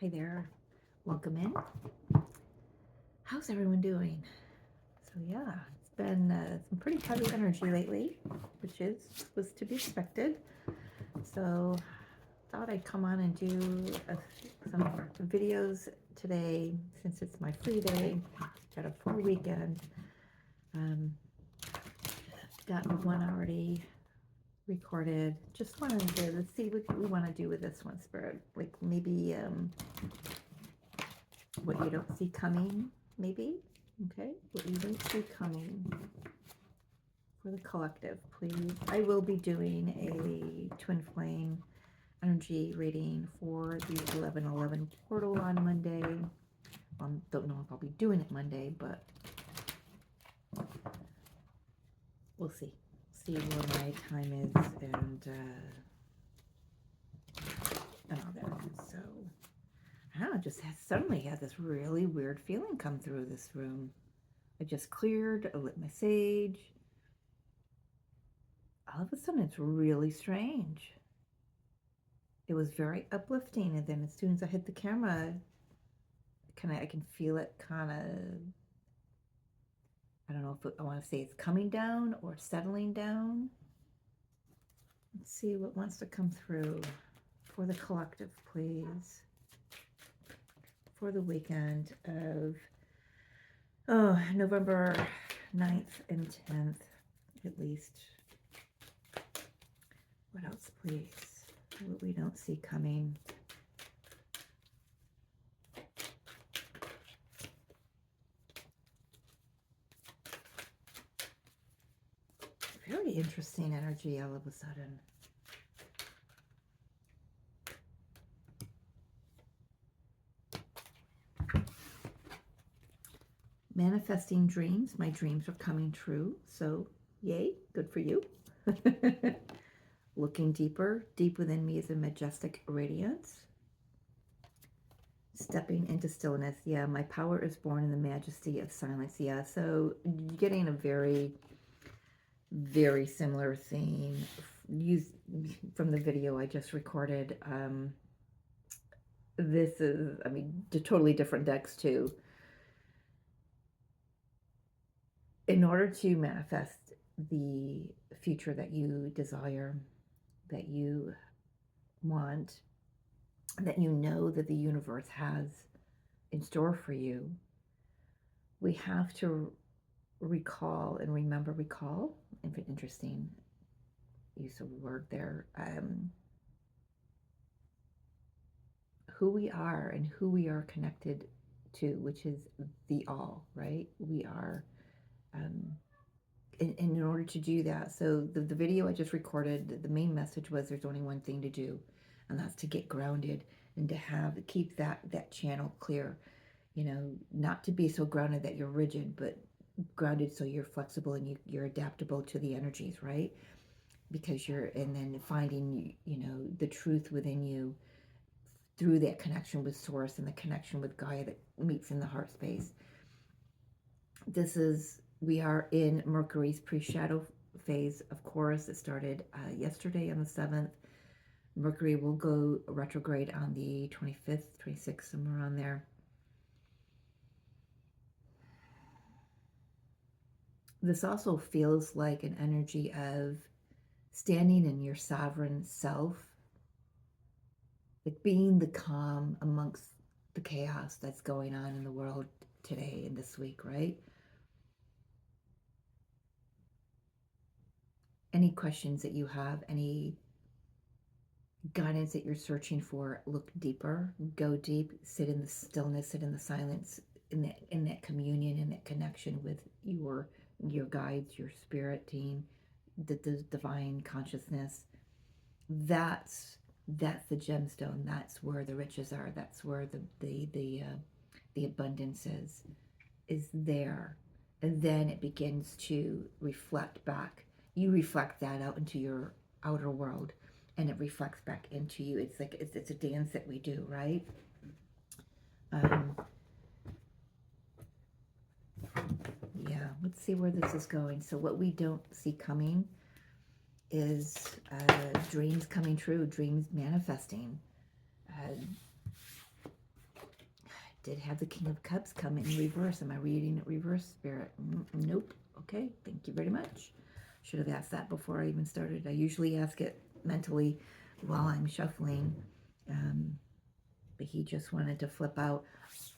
Hi there. Welcome in. How's everyone doing? So yeah, it's been some pretty heavy energy lately, which was to be expected. So thought I'd come on and do some videos today since it's my free day. Got a full weekend. Um, got one already recorded. Just wanted to let's see what we want to do with this one, Spirit. Like maybe what you don't see coming, maybe. Okay, what you don't see coming for the collective, please. I will be doing a twin flame energy reading for the 1111 portal on Monday. Don't know if I'll be doing it Monday, but we'll see. See where my time is and all that. So I don't know, just suddenly had this really weird feeling come through this room. I just cleared, I lit my sage. All of a sudden, it's really strange. It was very uplifting, and then as soon as I hit the camera, I can feel it kind of, I don't know if I want to say it's coming down or settling down. Let's see what wants to come through for the collective, please. For the weekend of, November 9th and 10th, at least. What else, please? What we don't see coming. Very interesting energy all of a sudden. Manifesting dreams. My dreams are coming true. So, yay, good for you. Looking deeper. Deep within me is a majestic radiance. Stepping into stillness. Yeah, my power is born in the majesty of silence. Yeah, so getting a very, very similar theme used from the video I just recorded. This is, I mean, totally different decks too. In order to manifest the future that you desire, that you want, that you know that the universe has in store for you, we have to recall and remember. Recall, interesting use of word there. Who we are and who we are connected to, which is the all, right? We are, and in order to do that, so the video I just recorded, the main message was there's only one thing to do, and that's to get grounded and to keep that channel clear. Not to be so grounded that you're rigid, but grounded so you're flexible and you're adaptable to the energies, right? Because and then finding, the truth within you through that connection with source and the connection with Gaia that meets in the heart space. We are in Mercury's pre-shadow phase, of course. It started yesterday on the 7th. Mercury will go retrograde on the 25th, 26th, somewhere on there. This also feels like an energy of standing in your sovereign self, like being the calm amongst the chaos that's going on in the world today and this week, right? Any questions that you have, any guidance that you're searching for, look deeper, go deep, sit in the stillness, sit in the silence, in that communion, in that connection with your guides, your spirit team, the divine consciousness. That's the gemstone. That's where the riches are. That's where the abundance is there. And then it begins to reflect back. You reflect that out into your outer world, and it reflects back into you. It's like it's a dance that we do, right? Yeah, let's see where this is going. So what we don't see coming is dreams coming true, dreams manifesting. did have the King of Cups come in reverse. Am I reading it reverse, Spirit? Nope. Okay, thank you very much. Should have asked that before I even started. I usually ask it mentally while I'm shuffling, but he just wanted to flip out.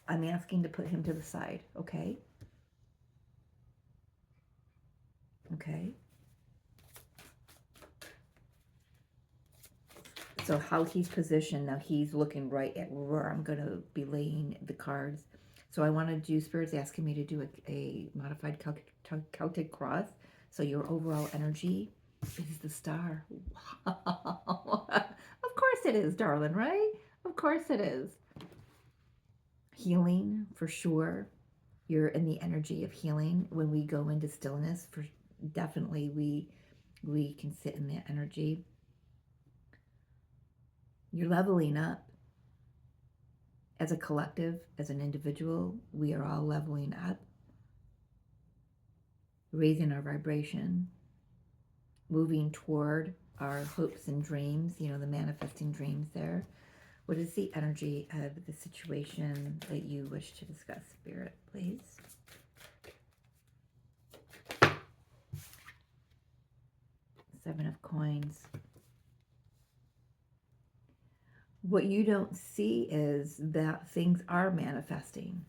I'm asking to put him to the side, okay? Okay. So how he's positioned, now he's looking right at where I'm going to be laying the cards. So I want to do, Spirit's asking me to do a modified Celtic cross. So your overall energy is the star. Wow. Of course it is, darling, right? Of course it is. Healing, for sure. You're in the energy of healing. When we go into stillness, for definitely we can sit in that energy. You're leveling up. As a collective, as an individual, we are all leveling up, raising our vibration, moving toward our hopes and dreams, the manifesting dreams there. What is the energy of the situation that you wish to discuss, Spirit, please? Seven of Coins. What you don't see is that things are manifesting.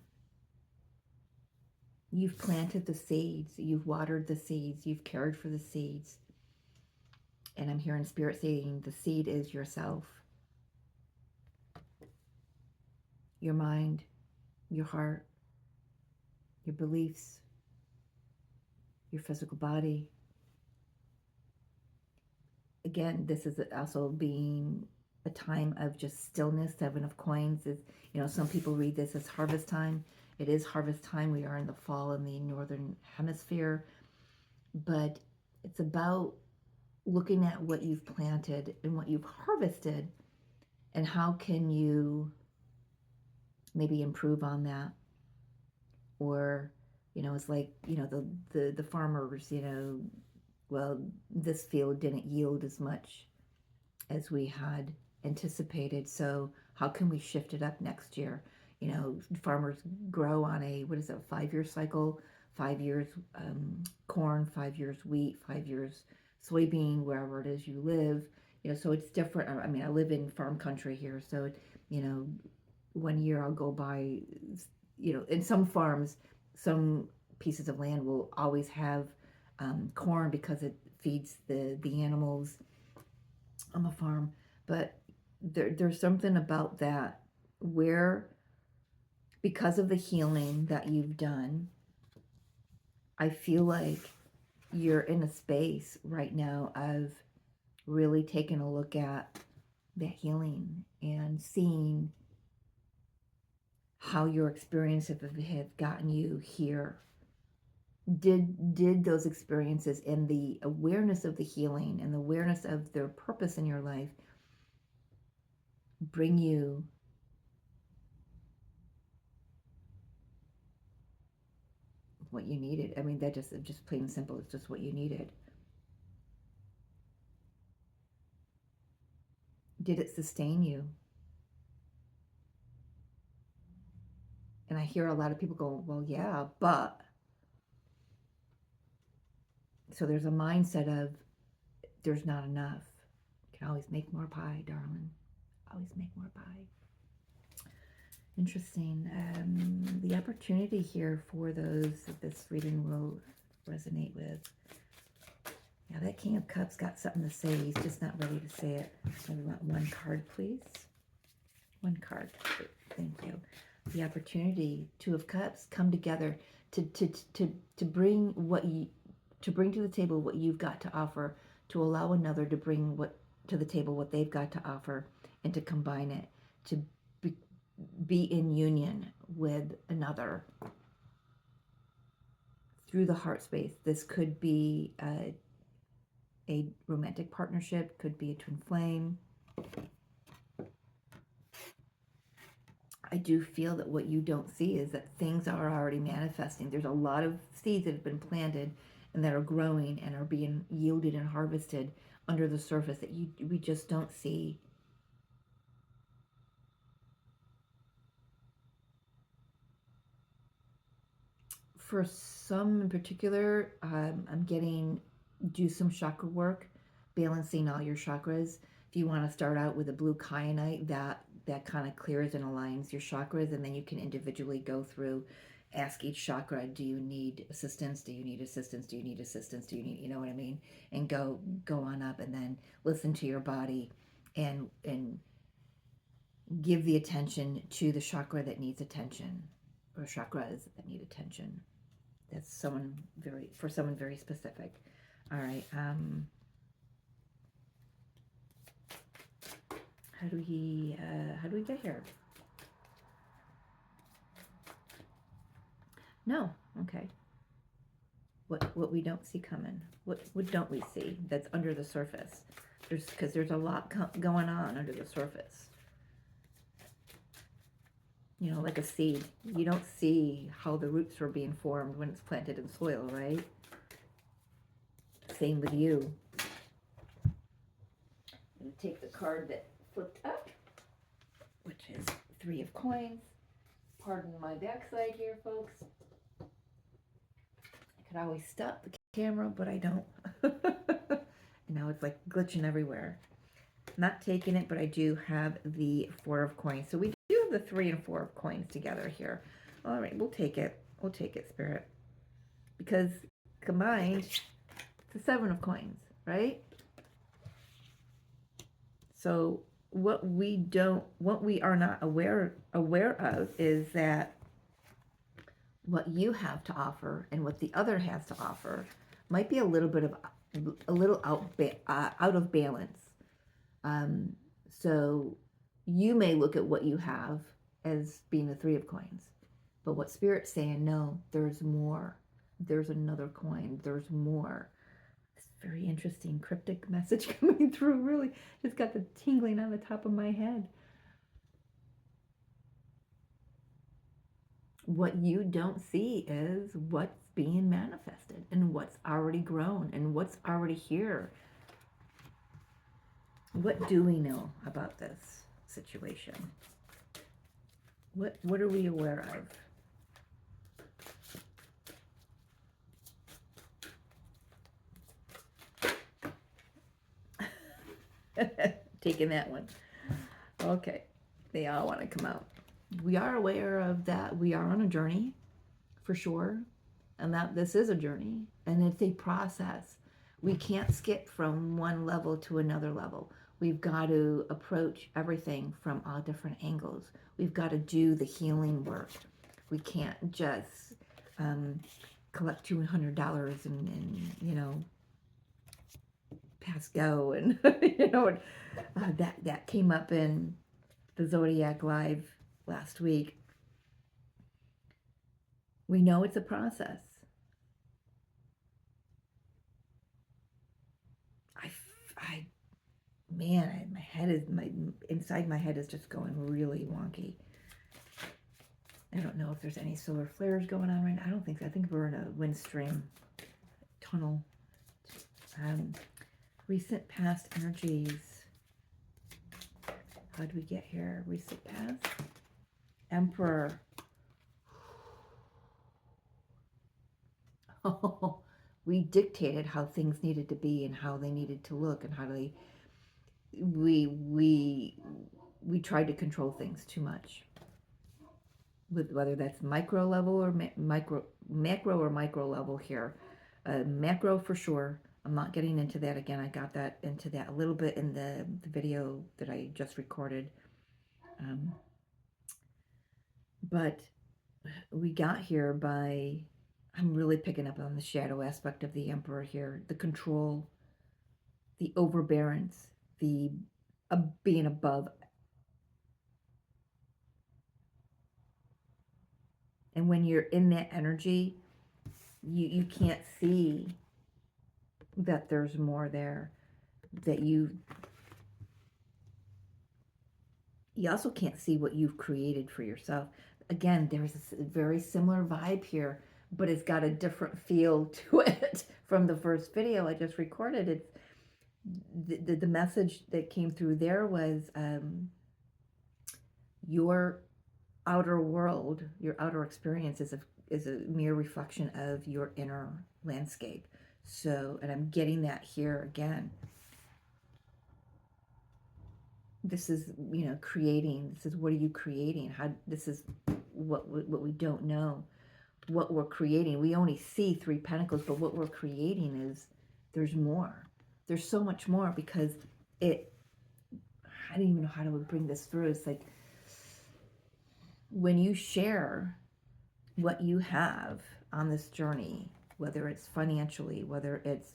You've planted the seeds, you've watered the seeds, you've cared for the seeds. And I'm hearing Spirit saying the seed is yourself. Your mind, your heart, your beliefs, your physical body. Again, this is also being a time of just stillness. Seven of Coins is, some people read this as harvest time. It is harvest time. We are in the fall in the northern hemisphere. But it's about looking at what you've planted and what you've harvested, and how can you maybe improve on that. Or, it's like, the farmers, well, this field didn't yield as much as we had anticipated, so how can we shift it up next year? Farmers grow on a, 5-year cycle, 5 years corn, 5 years wheat, 5 years soybean, wherever it is you live. So it's different. I mean, I live in farm country here, so, 1 year I'll go by, in some farms, some pieces of land will always have corn because it feeds the animals on the farm. But there's something about that where, because of the healing that you've done, I feel like you're in a space right now of really taking a look at that healing and seeing how your experiences have gotten you here. Did those experiences and the awareness of the healing and the awareness of their purpose in your life bring you what you needed? I mean, that just plain and simple, it's just what you needed. Did it sustain you? And I hear a lot of people go, well, yeah, but. So there's a mindset of there's not enough. You can always make more pie, darling. Always make more pie. Interesting. The opportunity here for those that this reading will resonate with. Yeah, that King of Cups got something to say. He's just not ready to say it. I want one card, please. One card. Thank you. The opportunity, Two of Cups, come together to bring to bring to the table what you've got to offer, to allow another to bring to the table what they've got to offer, and to combine it, to be in union with another through the heart space. This could be a romantic partnership, could be a twin flame. I do feel that what you don't see is that things are already manifesting. There's a lot of seeds that have been planted and that are growing and are being yielded and harvested under the surface that we just don't see. For some in particular, I'm getting do some chakra work, balancing all your chakras. If you want to start out with a blue kyanite, that kind of clears and aligns your chakras, and then you can individually go through, ask each chakra, do you need assistance? Do you need assistance? Do you need assistance? Do you need, you know what I mean? And go on up, and then listen to your body, and give the attention to the chakra that needs attention, or chakras that need attention. That's someone very specific. All right. How do we get here? No. Okay. What we don't see coming. What don't we see that's under the surface? Because there's a lot going on under the surface. You know, like a seed. You don't see how the roots are being formed when it's planted in soil, right? Same with you. I'm going to take the card that flipped up, which is 3 of coins. Pardon my backside here, folks. I could always stop the camera, but I don't. And now it's like glitching everywhere. Not taking it, but I do have the 4 of coins. So we do have the 3 and 4 of coins together here. All right, we'll take it. We'll take it, Spirit. Because combined, it's the 7 of coins, right? So what we are not aware of is that what you have to offer and what the other has to offer might be a little out of balance. So you may look at what you have as being the 3 of coins, but what Spirit's saying, no, there's more. There's another coin. There's more. This very interesting cryptic message coming through. Really, just got the tingling on the top of my head. What you don't see is what's being manifested and what's already grown and what's already here. What do we know about this situation? What are we aware of? Taking that one. Okay. They all want to come out. We are aware of that. We are on a journey, for sure. And that this is a journey. And it's a process. We can't skip from one level to another level. We've got to approach everything from all different angles. We've got to do the healing work. We can't just collect $200 and you know, pass go. And, you know, that came up in the Zodiac Live last week. We know it's a process. Man, inside my head is just going really wonky. I don't know if there's any solar flares going on right now. I don't think so. I think we're in a wind stream tunnel. Recent past energies. How did we get here? Recent past. Emperor. Oh, we dictated how things needed to be and how they needed to look and how they we tried to control things too much, with whether that's micro level or macro or micro level here. Macro for sure. I'm not getting into that again. I got into that a little bit in the video that I just recorded. But we got here by, I'm really picking up on the shadow aspect of the Emperor here, the control, the overbearance, the being above. And when you're in that energy, you can't see that there's more there, that you also can't see what you've created for yourself. Again, there's a very similar vibe here, but it's got a different feel to it from the first video I just recorded. It's the message that came through there was you're outer world, your outer experience is a mere reflection of your inner landscape. So, and I'm getting that here again. This is, you know, creating. This is, what are you creating? How, this is what we don't know. What we're creating. We only see 3 pentacles, but what we're creating is, there's more. There's so much more, because it, I don't even know how to bring this through. It's like, when you share what you have on this journey, whether it's financially, whether it's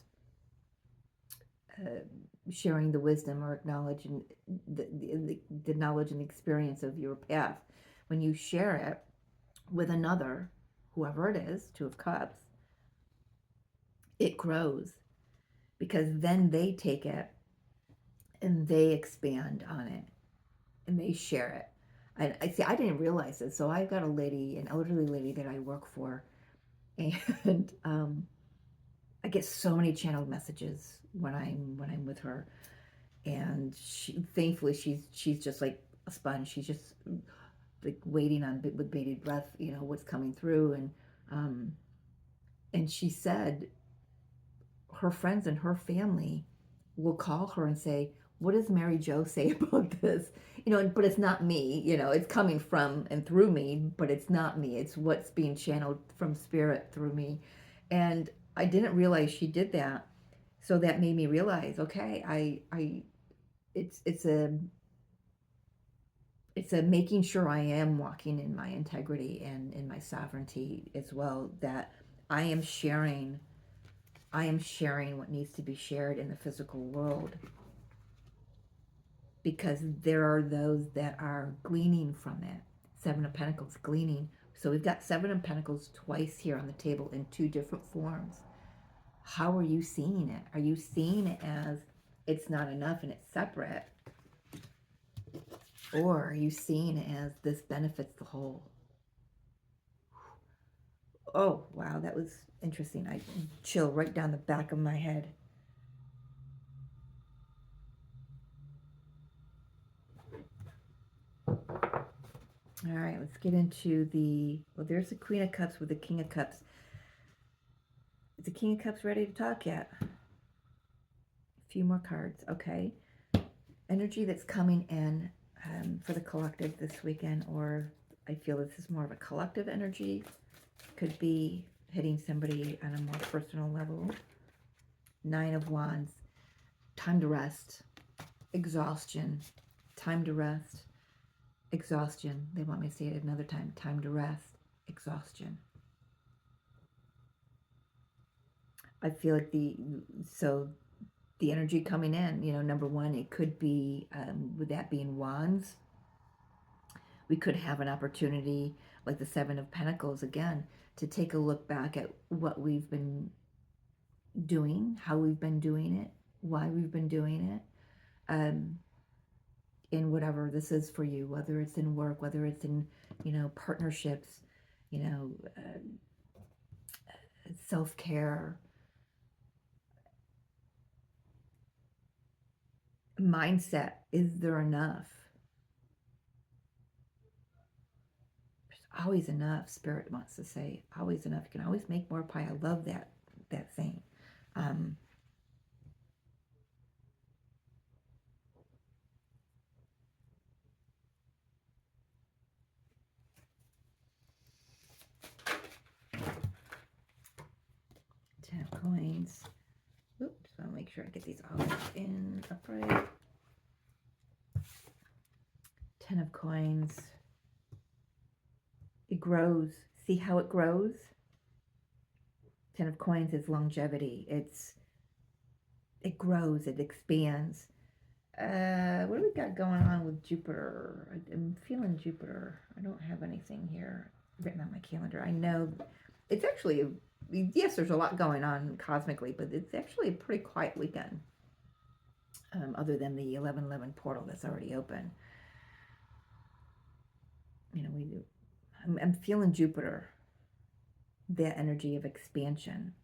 sharing the wisdom or acknowledging the knowledge and experience of your path, when you share it with another, whoever it is, 2 of Cups, it grows, because then they take it and they expand on it and they share it. I see. I didn't realize this. So I've got a lady, an elderly lady that I work for, and I get so many channeled messages when I'm with her, and thankfully she's just like a sponge. She's just like waiting on with bated breath, you know, what's coming through, and she said her friends and her family will call her and say, what does Mary Jo say about this? You know, but it's not me, you know, it's coming from and through me, but it's not me. It's what's being channeled from spirit through me. And I didn't realize she did that. So that made me realize, okay, it's a, it's a making sure I am walking in my integrity and in my sovereignty as well, that I am sharing what needs to be shared in the physical world, because there are those that are gleaning from it. 7 of Pentacles, gleaning. So we've got 7 of Pentacles twice here on the table in 2 different forms. How are you seeing it? Are you seeing it as it's not enough and it's separate? Or are you seeing it as this benefits the whole? Oh, wow, that was interesting. I chill right down the back of my head. All right, let's get into the, well, there's the Queen of Cups with the King of Cups. Is the King of Cups ready to talk yet? A few more cards, okay. Energy that's coming in for the collective this weekend, or I feel this is more of a collective energy. Could be hitting somebody on a more personal level. 9 of Wands, time to rest, exhaustion, time to rest, exhaustion. They want me to say it another time. Time to rest, exhaustion. I feel like the energy coming in, you know, number one, it could be, with that being Wands, we could have an opportunity, like the 7 of Pentacles again, to take a look back at what we've been doing, how we've been doing it, why we've been doing it, in whatever this is for you, whether it's in work, whether it's in, you know, partnerships, you know, self-care, mindset. Is there enough? There's always enough. Spirit wants to say, always enough. You can always make more pie. I love that thing. 10 of Coins. Oops, I'll make sure I get these all in upright. 10 of Coins. It grows. See how it grows? 10 of Coins is longevity. It grows, it expands. What do we got going on with Jupiter? I'm feeling Jupiter. I don't have anything here written on my calendar. I know it's actually, yes, there's a lot going on cosmically, but it's actually a pretty quiet weekend, other than the 11/11 portal that's already open. You know, I'm feeling Jupiter, that energy of expansion.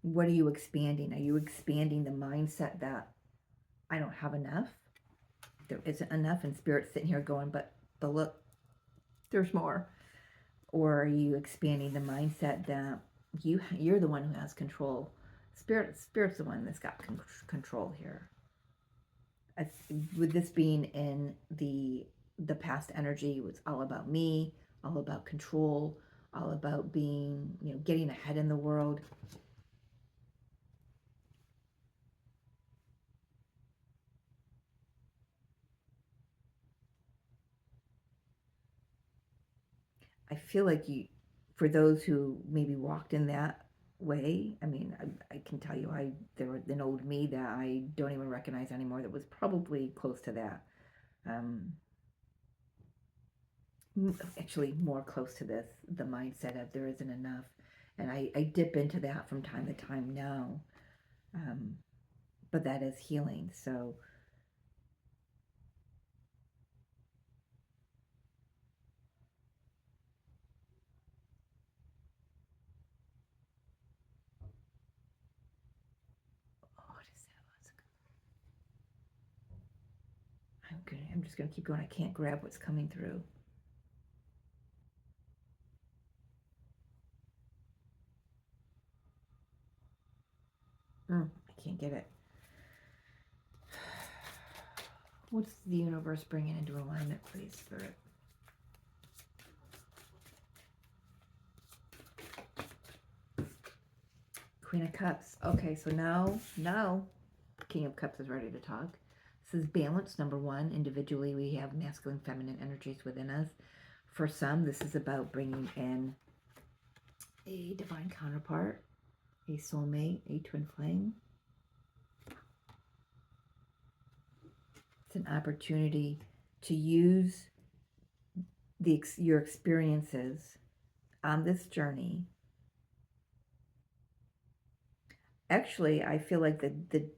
What are you expanding? Are you expanding the mindset that I don't have enough? There isn't enough, and Spirit's sitting here going, but look, There's more. Or are you expanding the mindset that you're the one who has control? Spirit's the one that's got control here. With this being in the past energy, it was all about me, all about control, all about being, getting ahead in the world. I feel like for those who maybe walked in that way, I mean, I can tell you, there was an old me that I don't even recognize anymore that was probably close to that. Um, Actually, more close to this, the mindset of there isn't enough. And I dip into that from time to time now. Um, but that is healing. So, oh, what is that? I'm just gonna keep going. I can't grab what's coming through. I can't get it. What's the universe bringing into alignment, please, Spirit? Queen of Cups. Okay, so now King of Cups is ready to talk. This is balance, number one. Individually, we have masculine, feminine energies within us. For some, this is about bringing in a divine counterpart, a soulmate, a twin flame. It's an opportunity to use your experiences on this journey. Actually, I feel like the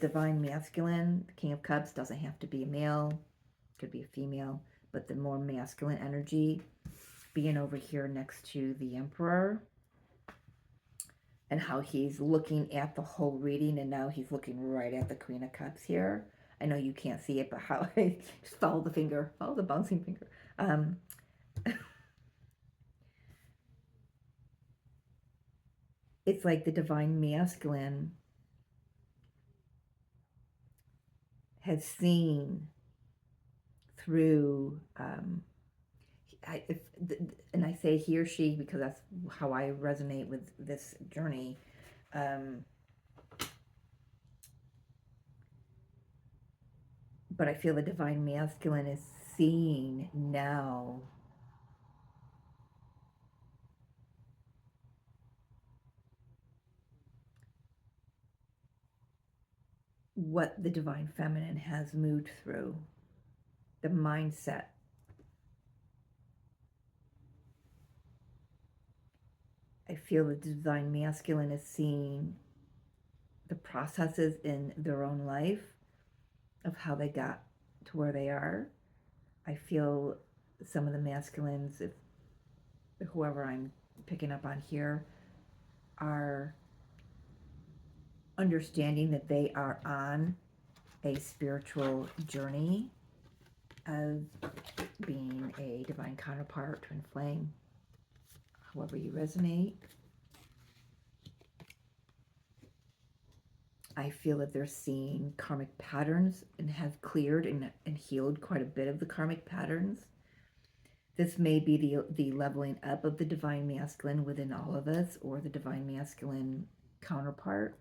divine masculine, the King of Cups, doesn't have to be a male. It could be a female, but the more masculine energy being over here next to the Emperor, and how he's looking at the whole reading, and now he's looking right at the Queen of Cups here. I know you can't see it, but how just follow the finger, follow the bouncing finger. It's like the divine masculine has seen through, and I say he or she because that's how I resonate with this journey. But I feel the divine masculine is seeing now what the divine feminine has moved through, the mindset. I feel the divine masculine is seeing the processes in their own life of how they got to where they are. I feel some of the masculines, if whoever I'm picking up on here, are understanding that they are on a spiritual journey of being a divine counterpart, twin flame, however you resonate. I feel that they're seeing karmic patterns and have cleared and healed quite a bit of the karmic patterns. This may be the leveling up of the divine masculine within all of us, or the divine masculine counterpart.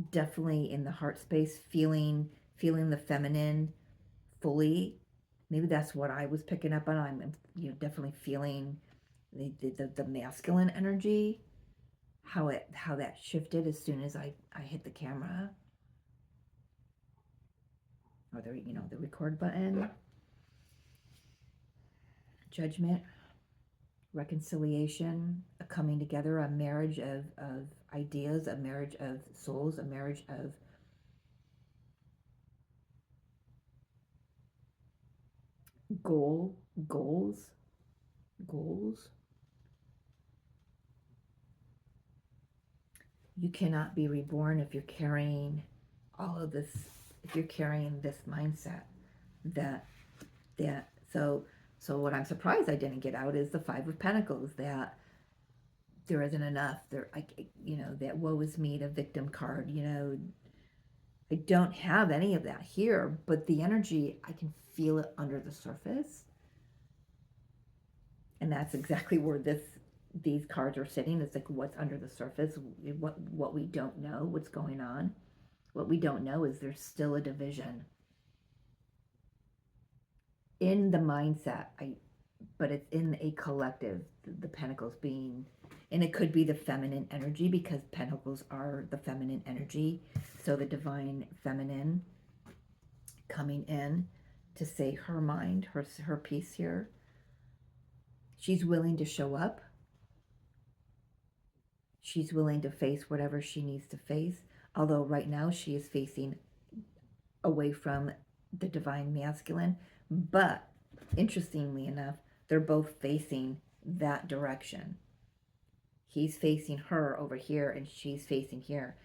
Definitely in the heart space, feeling the feminine fully. Maybe that's what I was picking up on. I'm definitely feeling the masculine energy, how that shifted as soon as I hit the camera, or the record button. Judgment, reconciliation, a coming together, a marriage of ideas, a marriage of souls, a marriage of goals. You cannot be reborn if you're carrying all of this, if you're carrying this mindset that That so what I'm surprised I didn't get out is the Five of Pentacles, that there isn't enough. There, that woe is me, the victim card. I don't have any of that here, but the energy, I can feel it under the surface, and that's exactly where these cards are sitting. It's like what's under the surface, what we don't know, what's going on. What we don't know is there's still a division in the mindset. But it's in a collective, the pentacles being, and it could be the feminine energy, because pentacles are the feminine energy. So the divine feminine coming in to say her mind, her piece here. She's willing to show up. She's willing to face whatever she needs to face. Although right now she is facing away from the divine masculine. But interestingly enough, they're both facing that direction. He's facing her over here and she's facing here.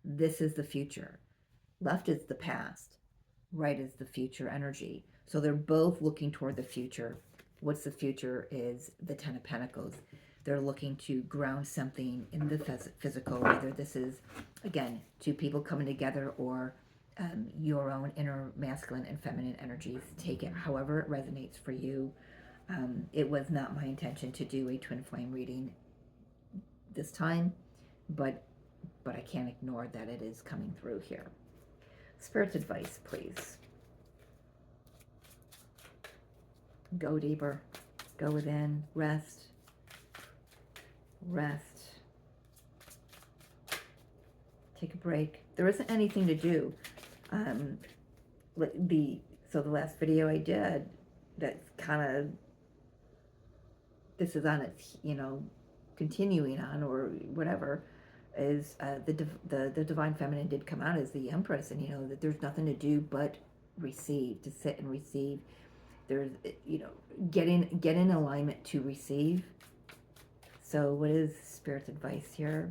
This is the future. Left is the past. Right is the future energy. So they're both looking toward the future. What's the future is the Ten of Pentacles. They're looking to ground something in the physical, whether this is, again, two people coming together, or your own inner masculine and feminine energies. Take it however it resonates for you. It was not my intention to do a twin flame reading this time, but I can't ignore that it is coming through here. Spirit's advice, please. Go deeper. Go within. Rest. Rest. Take a break. There isn't anything to do. So the last video I did, that's kind of, this is on its, continuing on or whatever, is the divine feminine did come out as the Empress, and that there's nothing to do but receive, to sit and receive. There's, get in alignment to receive. So what is Spirit's advice here?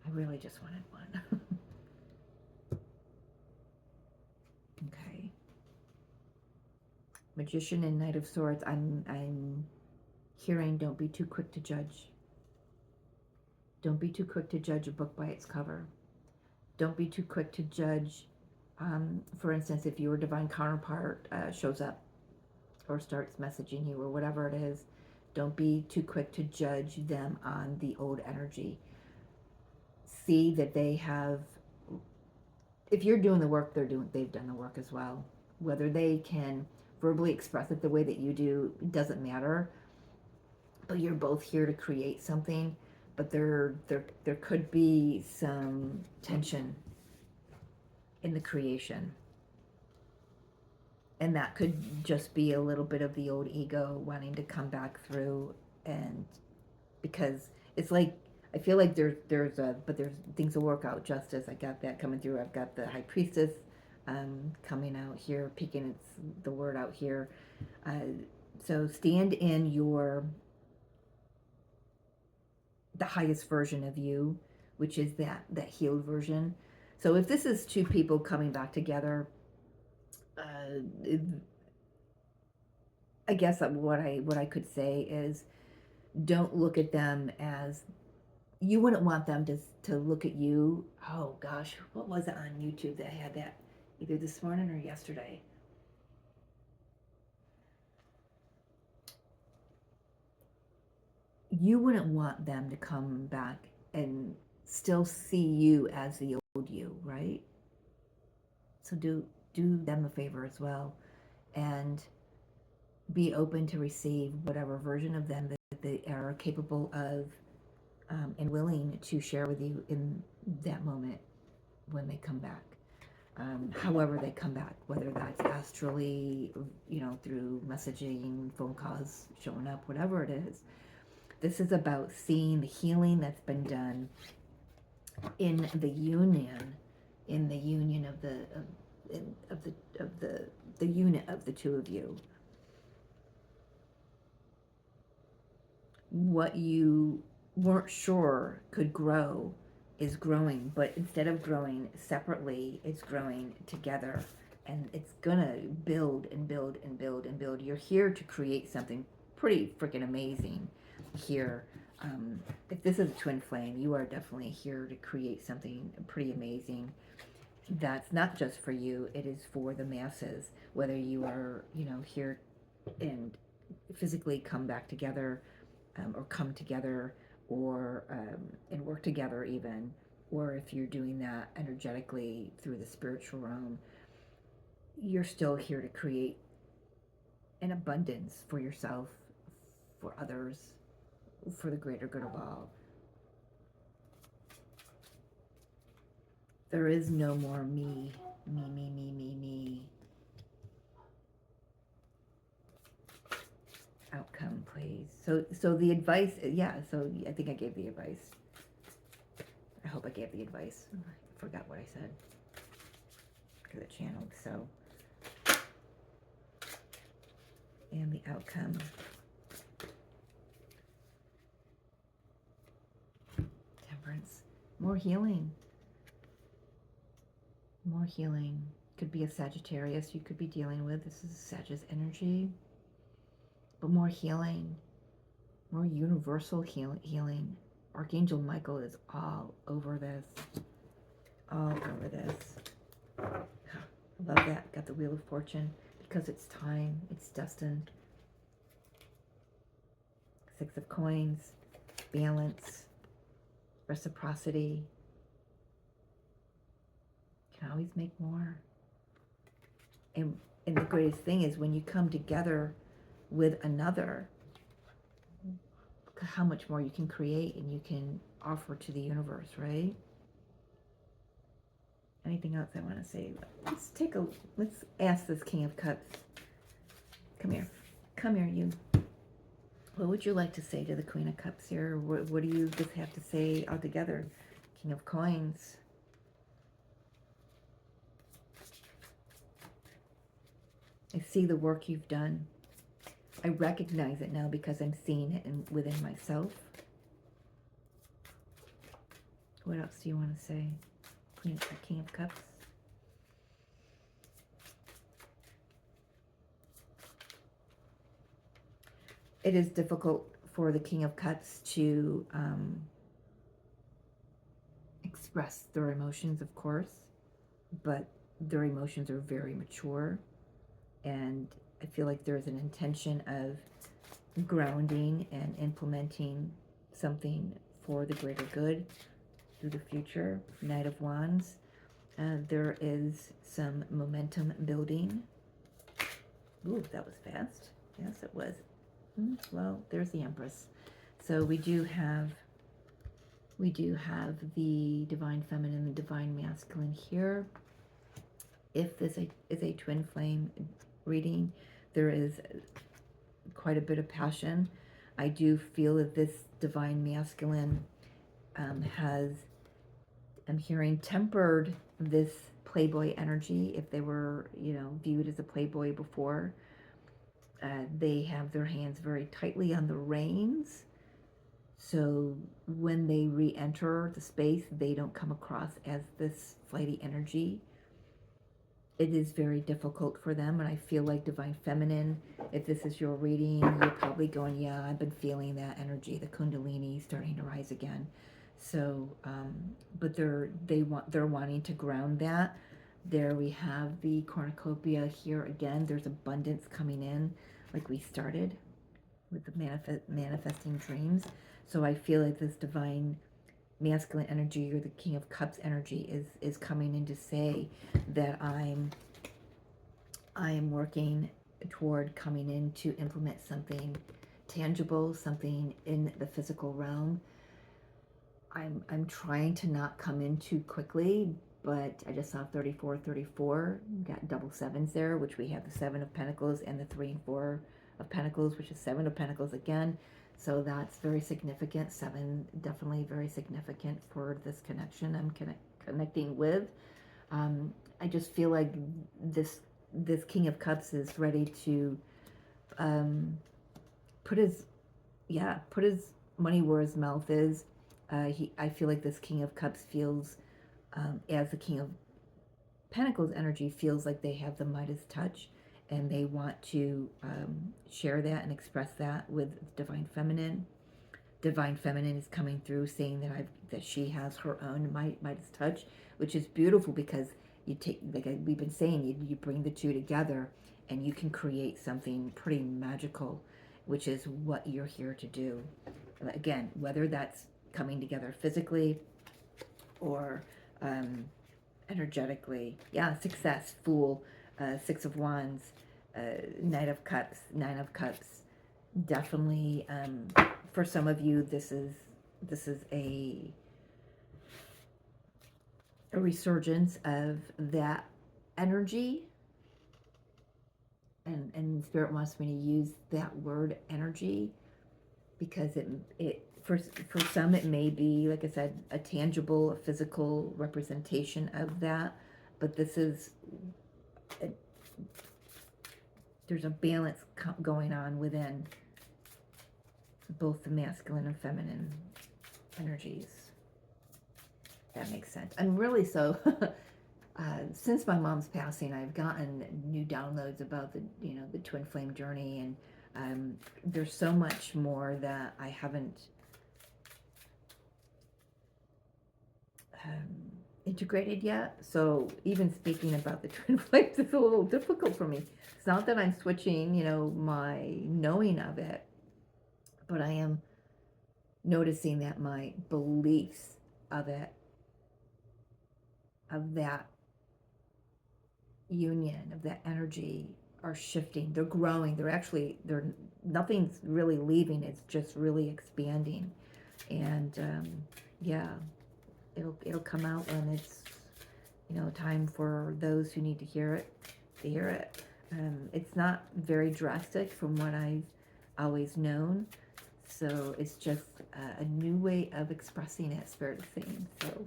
I really just wanted one. Okay. Magician and Knight of Swords. I'm hearing, don't be too quick to judge. Don't be too quick to judge a book by its cover. Don't be too quick to judge. For instance, if your divine counterpart shows up or starts messaging you or whatever it is, don't be too quick to judge them on the old energy. See that they have, if you're doing the work, they've done the work as well. Whether they can verbally express it the way that you do, doesn't matter. But you're both here to create something. But there could be some tension in the creation. And that could just be a little bit of the old ego wanting to come back through, and because it's like, I feel like there's things to work out. Justice, I got that coming through. I've got the High Priestess coming out here, peeking the word out here. So stand in the highest version of you, which is that healed version. So if this is two people coming back together, I guess what I could say is, don't look at them as, you wouldn't want them to look at you. Oh gosh, what was it on YouTube that had that either this morning or yesterday? You wouldn't want them to come back and still see you as the old you, right? So do them a favor as well, and be open to receive whatever version of them that they are capable of, and willing to share with you in that moment when they come back. However they come back, whether that's astrally, through messaging, phone calls, showing up, whatever it is. This is about seeing the healing that's been done in the union of the unit of the two of you. what you weren't sure could grow is growing, but instead of growing separately, it's growing together, and it's gonna build and build and build and build. You're here to create something pretty freaking amazing here. If this is a twin flame, you are definitely here to create something pretty amazing. That's not just for you, it is for the masses, whether you are, here and physically come back together, or come together, or and work together even, or if you're doing that energetically through the spiritual realm, you're still here to create an abundance for yourself, for others, for the greater good of all. There is no more me, me, me, me, me, me. Outcome, please. So the advice, yeah, so I think I gave the advice. I hope I gave the advice. I forgot what I said because it channeled. So, and the outcome. Temperance. More healing. More healing. Could be a Sagittarius you could be dealing with. This is Sagittarius energy. But more healing. More universal healing. Archangel Michael is all over this. All over this. I love that. Got the Wheel of Fortune. Because it's time. It's destined. Six of Coins. Balance. Reciprocity. Can always make more. And the greatest thing is when you come together with another, how much more you can create and you can offer to the universe, right? Anything else I want to say? Let's ask this King of Cups. Come here. Come here, you. What would you like to say to the Queen of Cups here? What do you just have to say altogether? King of Coins. I see the work you've done. I recognize it now because I'm seeing it within myself. What else do you want to say? King of Cups. It is difficult for the King of Cups to express their emotions, of course, but their emotions are very mature, and I feel like there's an intention of grounding and implementing something for the greater good through the future. Knight of Wands. There is some momentum building. Ooh, that was fast. Yes, it was. Well, there's the Empress. So we do have the Divine Feminine and the Divine Masculine here. If this is a twin flame reading, there is quite a bit of passion. I do feel that this Divine Masculine has, I'm hearing, tempered this Playboy energy. If they were, viewed as a Playboy before, they have their hands very tightly on the reins. So when they re-enter the space, they don't come across as this flighty energy. It is very difficult for them, and I feel like Divine Feminine, if this is your reading, you're probably going, yeah, I've been feeling that energy, the Kundalini starting to rise again. So, but they're wanting to ground that. There we have the cornucopia here again. There's abundance coming in, like we started with the manifesting dreams. So I feel like this Divine Masculine energy, or the King of Cups energy, is coming in to say that I am working toward coming in to implement something tangible, something in the physical realm. I'm trying to not come in too quickly, but I just saw 34, 34. Got double sevens there, which we have the Seven of Pentacles and the 3 and 4 of Pentacles, which is Seven of Pentacles again. So that's very significant. 7, definitely very significant for this connection I'm connecting with. I just feel like this King of Cups is ready to put his, yeah, put his money where his mouth is. I feel like this King of Cups feels, as the King of Pentacles energy, feels like they have the Midas touch, and they want to share that and express that with Divine Feminine. Divine Feminine is coming through saying that she has her own Midas touch, which is beautiful because you take, like we've been saying, you bring the two together and you can create something pretty magical, which is what you're here to do. Again, whether that's coming together physically or energetically. Yeah, Success, Fool, Six of Wands, Knight of Cups, Nine of Cups. Definitely, for some of you, this is a resurgence of that energy, and Spirit wants me to use that word energy because it for some it may be, like I said, a tangible, a physical representation of that, but this is there's a balance going on within both the masculine and feminine energies. That makes sense. And really, so since my mom's passing, I've gotten new downloads about the twin flame journey, and there's so much more that I haven't integrated yet. So even speaking about the twin flames is a little difficult for me. It's not that I'm switching, my knowing of it, but I am noticing that my beliefs of it, of that union, of that energy, are shifting. They're growing. They're nothing's really leaving. It's just really expanding. And yeah, it'll come out when it's time for those who need to hear it to hear it. It's not very drastic from what I've always known, so it's just a new way of expressing it, Spirit is saying. So, all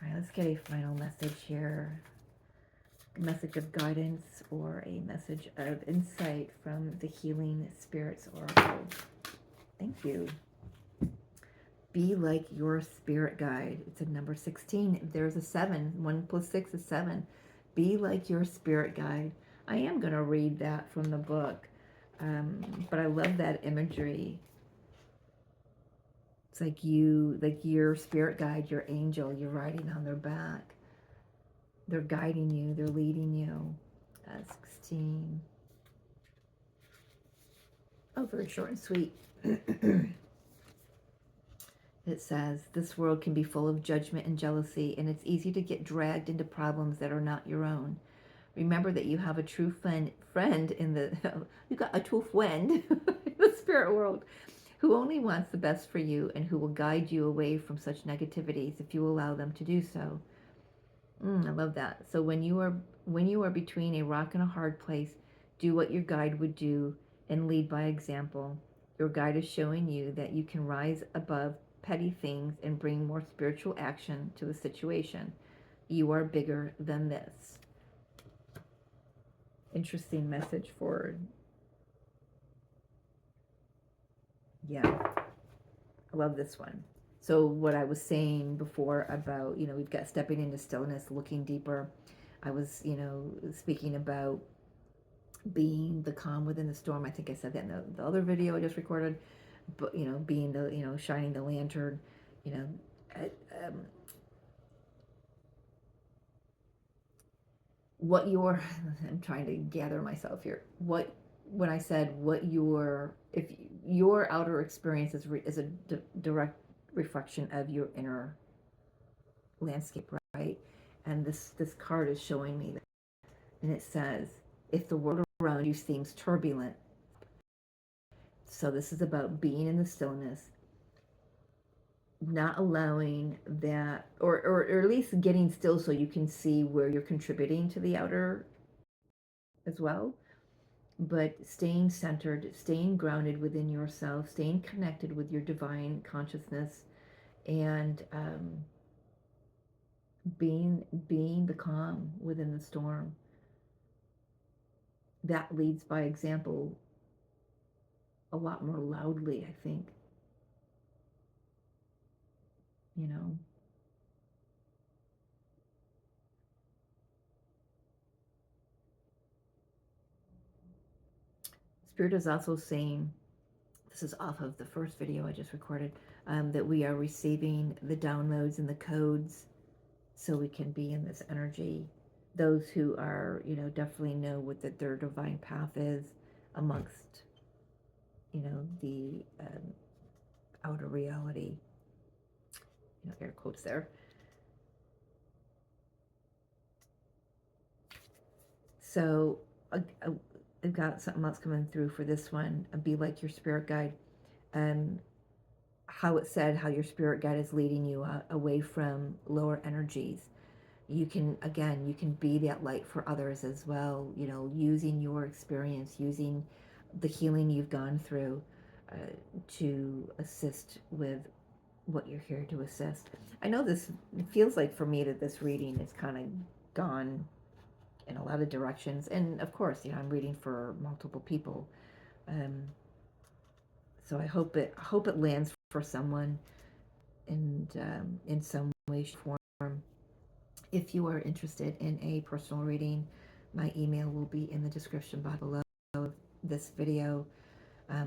right, let's get a final message here. A message of guidance or a message of insight from the Healing Spirits Oracle. Thank you. Be like your spirit guide. It's a number 16. There's a 7. 1 plus 6 is 7. Be like your spirit guide. I am going to read that from the book, but I love that imagery. It's like your spirit guide, your angel, you're riding on their back. They're guiding you. They're leading you. 16. Oh, very short and sweet. It says, this world can be full of judgment and jealousy, and it's easy to get dragged into problems that are not your own. Remember that you have a true friend in the, you got a true friend in the spirit world who only wants the best for you and who will guide you away from such negativities if you allow them to do so. I love that. So when you are between a rock and a hard place, do what your guide would do and lead by example. Your guide is showing you that you can rise above petty things and bring more spiritual action to the situation. You are bigger than this. Interesting message for, yeah, I love this one. So what I was saying before about, we've got stepping into stillness, looking deeper. I was, speaking about being the calm within the storm. I think I said that in the other video I just recorded. But being the shining the lantern, what your I'm trying to gather myself here. When I said if your outer experience is a direct reflection of your inner landscape, right? And this card is showing me that, and it says, if the world around you seems turbulent, so this is about being in the stillness, not allowing that, or at least getting still so you can see where you're contributing to the outer as well, but staying centered, staying grounded within yourself, staying connected with your divine consciousness, and being the calm within the storm. That leads by example a lot more loudly, I think, you know. Spirit is also saying, this is off of the first video I just recorded, that we are receiving the downloads and the codes so we can be in this energy. Those who are, definitely know what their divine path is amongst, the outer reality, air quotes there. So I've got something else coming through for this one. Be like your spirit guide. How it said how your spirit guide is leading you away from lower energies. You can, again, you can be that light for others as well, using your experience, using the healing you've gone through uh, to assist with what you're here to assist. I know this, it feels like for me that this reading is kind of gone in a lot of directions. And of course, I'm reading for multiple people. Um, so I hope it lands for someone and in some way, shape, or form. If you are interested in a personal reading, my email will be in the description box below this video.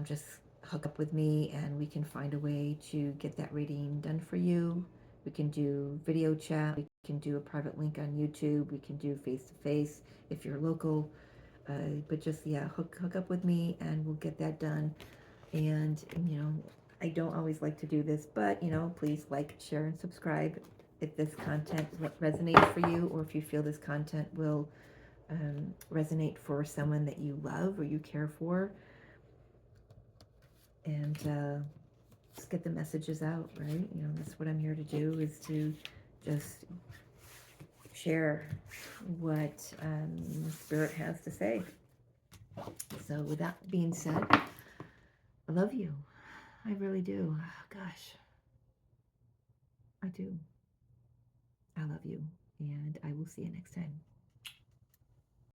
Just hook up with me and we can find a way to get that reading done for you. We can do video chat, we can do a private link on YouTube, we can do face-to-face if you're local. But just, yeah, hook up with me and we'll get that done. And, I don't always like to do this, but, please like, share, and subscribe if this content resonates for you, or if you feel this content will resonate for someone that you love or you care for. And just get the messages out, right? That's what I'm here to do, is to just share what Spirit has to say. So with that being said, I love you. I really do. Oh, gosh, I do. I love you, and I will see you next time.